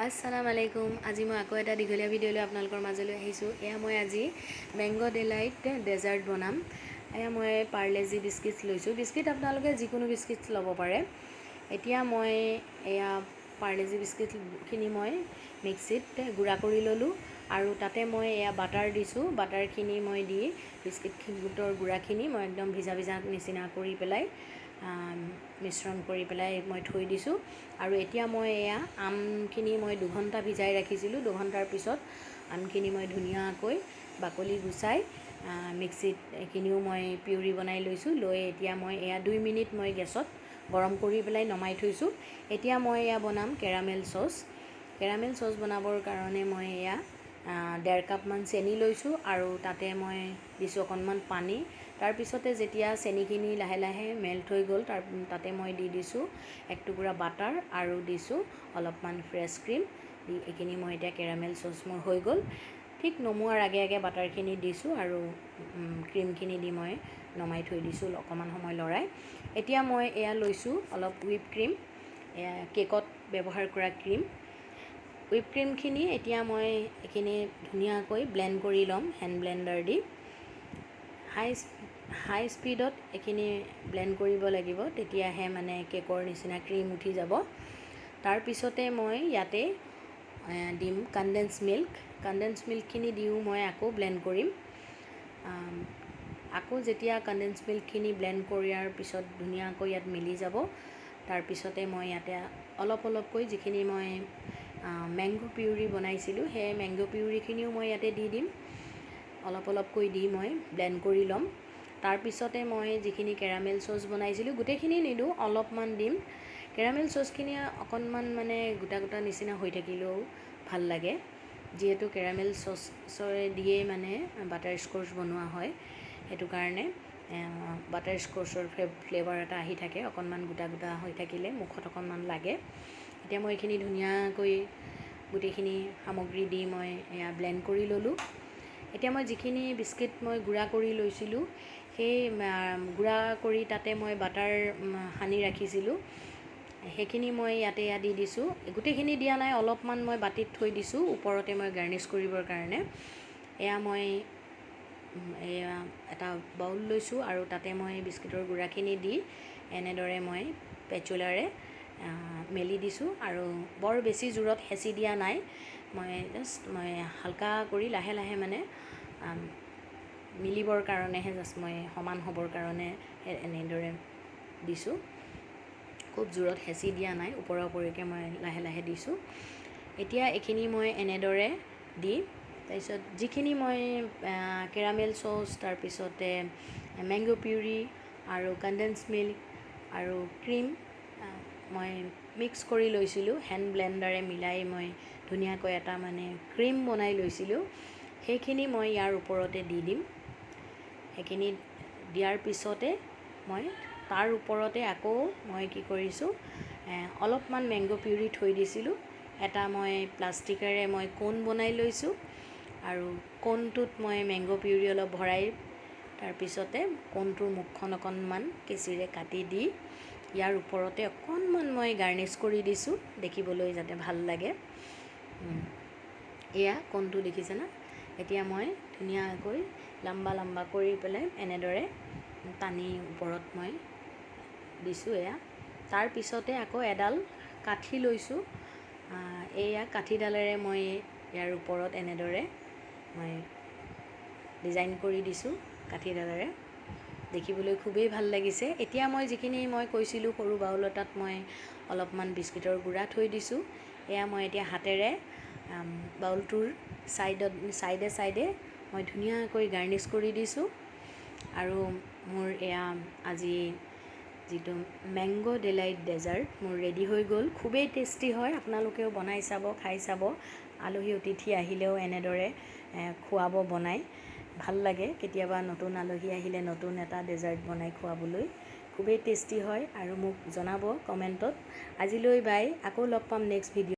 আসসালামু আলাইকুম। আজি মই আকৌ এটা দীঘলীয়া ভিডিঅ' লৈ আপোনালোকৰ মাজলৈ আহিছোঁ। এয়া মই আজি মেংগো ডিলাইট ডেজাৰ্ট বনাম। এয়া মই পাৰ্লেজি বিস্কিট লৈছোঁ। বিস্কিট আপোনালোকে যিকোনো বিস্কিট ল'ব পাৰে। এতিয়া মই এয়া পাৰ্লেজি বিস্কিটখিনি মই মিক্সিত গুড়া কৰি ল'লোঁ আৰু তাতে মই এয়া বাটাৰ দিছোঁ। বাটাৰখিনি মই দি বিস্কিটৰ গুড়াখিনি মই একদম ভিজা ভিজা নিচিনা কৰি পেলাই মিশ্ৰণ কৰি পেলাই মই থৈ দিছোঁ। আৰু এতিয়া মই এয়া আমখিনি মই 2 ঘণ্টা ভিজাই ৰাখিছিলোঁ। 2 ঘণ্টাৰ পিছত আমখিনি মই ধুনীয়াকৈ বাকলি গুচাই মিক্সিত এইখিনিও মই পিউৰি বনাই লৈছোঁ। লৈ এতিয়া মই এয়া 2 মিনিট মই গেছত গৰম কৰি পেলাই নমাই থৈছোঁ। এতিয়া মই এয়া বনাম কেৰামেল চচ। কেৰামেল চচ বনাবৰ কাৰণে মই এয়া 1.5 কাপমান চেনি লৈছোঁ আৰু তাতে মই দিছোঁ অকণমান পানী। তাৰপিছতে যেতিয়া চেনিখিনি লাহে লাহে মেল্ট হৈ গ'ল তাতে মই দি দিছোঁ 1 টুকুৰা বাটাৰ আৰু দিছোঁ অলপমান ফ্ৰেছ ক্ৰীম। দি এইখিনি মই এতিয়া কেৰামেল চচ মোৰ হৈ গ'ল। ঠিক নমোৱাৰ আগে আগে বাটাৰখিনি দিছোঁ আৰু ক্ৰীমখিনি দি মই নমাই থৈ দিছোঁ অকণমান সময় লৰাই। এতিয়া মই এয়া লৈছোঁ অলপ হুইপ ক্ৰীম, এয়া কেকত ব্যৱহাৰ কৰা ক্ৰীম। হুইপ ক্ৰীমখিনি এতিয়া মই এইখিনি ধুনীয়াকৈ ব্লেণ্ড কৰি ল'ম হেণ্ড ব্লেণ্ডাৰ দি। হাই স্পীডত এইখিনি ব্লেণ্ড কৰিব লাগিব, তেতিয়াহে মানে কেকৰ নিচিনা ক্ৰীম উঠি যাব। তাৰপিছতে মই ইয়াতে দিম কনডেন্স মিল্ক। কনডেন্স মিল্কখিনি দিও মই আকৌ ব্লেণ্ড কৰিম। আকৌ যেতিয়া কনডেন্স মিল্কখিনি ব্লেণ্ড কৰাৰ পিছত ধুনীয়াকৈ ইয়াত মিলি যাব, তাৰপিছতে মই ইয়াতে অলপ অলপকৈ যিখিনি মই মেংগো পিউৰি বনাইছিলোঁ সেই মেংগো পিউৰিখিনিও মই ইয়াতে দি দিম। অলপ অলপকৈ দি মই ব্লেণ্ড কৰি ল'ম। তাৰপিছতে মই যিখিনি কেৰামেল চচ বনাইছিলোঁ গোটেইখিনি নিদিওঁ, অলপমান দিম। কেৰামেল চচখিনি অকণমান মানে গোটা গোটা নিচিনা হৈ থাকিলেও ভাল লাগে, যিহেতু কেৰামেল চচৰে দিয়েই মানে বাটাৰ স্কচ বনোৱা হয়। সেইটো কাৰণে বাটাৰ স্কচৰ ফ্লেভাৰ এটা আহি থাকে। অকণমান গোটা গোটা হৈ থাকিলে মুখত অকণমান লাগে। এতিয়া মই এইখিনি ধুনীয়াকৈ গোটেইখিনি সামগ্ৰী দি মই এয়া ব্লেণ্ড কৰি ল'লোঁ। এতিয়া মই যিখিনি বিস্কিট মই গুড়া কৰি লৈছিলোঁ সেই গুড়া কৰি তাতে মই বাটাৰ সানি ৰাখিছিলোঁ, সেইখিনি মই ইয়াতে দি দিছোঁ। গোটেইখিনি দিয়া নাই, অলপমান মই বাটিত থৈ দিছোঁ ওপৰতে মই গাৰ্নিছ কৰিবৰ কাৰণে। এয়া মই এয়া এটা বাউল লৈছোঁ আৰু তাতে মই বিস্কিটৰ গুড়াখিনি দি এনেদৰে মই পেচুলাৰে মেলি দিছোঁ আৰু বৰ বেছি জোৰত হেঁচি দিয়া নাই। মই জাষ্ট হালকা কৰি লাহে লাহে মানে মিলিবৰ কাৰণেহে জাষ্ট মই সমান হ'বৰ কাৰণে এনেদৰে দিছোঁ। খুব জোৰত হেঁচি দিয়া নাই, ওপৰা ওপৰিকৈ মই লাহে লাহে দিছোঁ। এতিয়া এইখিনি মই এনেদৰে দি তাৰপিছত যিখিনি মই কেৰামেল চচ, তাৰপিছতে মেংগো পিউৰি আৰু কনডেন্স মিল্ক আৰু ক্ৰীম মই মিক্স কৰি লৈছিলোঁ, হেণ্ড ব্লেণ্ডাৰে মিলাই মই ধুনীয়াকৈ এটা মানে ক্ৰীম বনাই লৈছিলোঁ, সেইখিনি মই ইয়াৰ ওপৰতে দি দিম। সেইখিনি দিয়াৰ পিছতে মই তাৰ ওপৰতে আকৌ মই কি কৰিছোঁ অলপমান মেংগো পিউৰি থৈ দিছিলোঁ। এটা মই প্লাষ্টিকেৰে মই কোন বনাই লৈছোঁ আৰু কোনটোত মই মেংগো পিউৰি অলপ ভৰাই তাৰপিছতে কোনটোৰ মুখখন অকণমান কেঁচিৰে কাটি দি ইয়াৰ ওপৰতে অকণমান মই গাৰ্নিছ কৰি দিছোঁ, দেখিবলৈ যাতে ভাল লাগে। এয়া কোনটো দেখিছে না? এতিয়া মই ধুনীয়াকৈ লম্বা লম্বা কৰি পেলাই এনেদৰে টানি ওপৰত মই দিছোঁ এয়া। তাৰপিছতে আকৌ এডাল কাঠি লৈছোঁ। এয়া কাঠিডালেৰে মই ইয়াৰ ওপৰত এনেদৰে মই ডিজাইন কৰি দিছোঁ কাঠিডালেৰে। দেখিবলৈ খুবেই ভাল লাগিছে। এতিয়া মই যিখিনি মই কৈছিলোঁ সৰু বাউল এটাত মই অলপমান বিস্কিটৰ গুড়া থৈ দিছোঁ। এয়া মই এতিয়া হাতেৰে বাউলটোৰ চাইডে চাইডে মই ধুনীয়াকৈ গাৰ্নিছ কৰি দিছোঁ। আৰু মোৰ এয়া আজি যিটো মেংগো ডিলাইট ডেজাৰ্ট মোৰ ৰেডি হৈ গ'ল। খুবেই টেষ্টি হয়, আপোনালোকেও বনাই চাব, খাই চাব। আলহী অতিথি আহিলেও এনেদৰে খুৱাব বনাই, ভাল লাগে। কেতিয়াবা নতুন আলহী আহিলে নতুন এটা ডেজাৰ্ট বনাই খুৱাবলৈ খুবেই টেষ্টি হয়। আৰু মোক জনাব কমেণ্টত। আজিলৈ বাই, আকৌ লগ পাম নেক্সট ভিডিঅ'।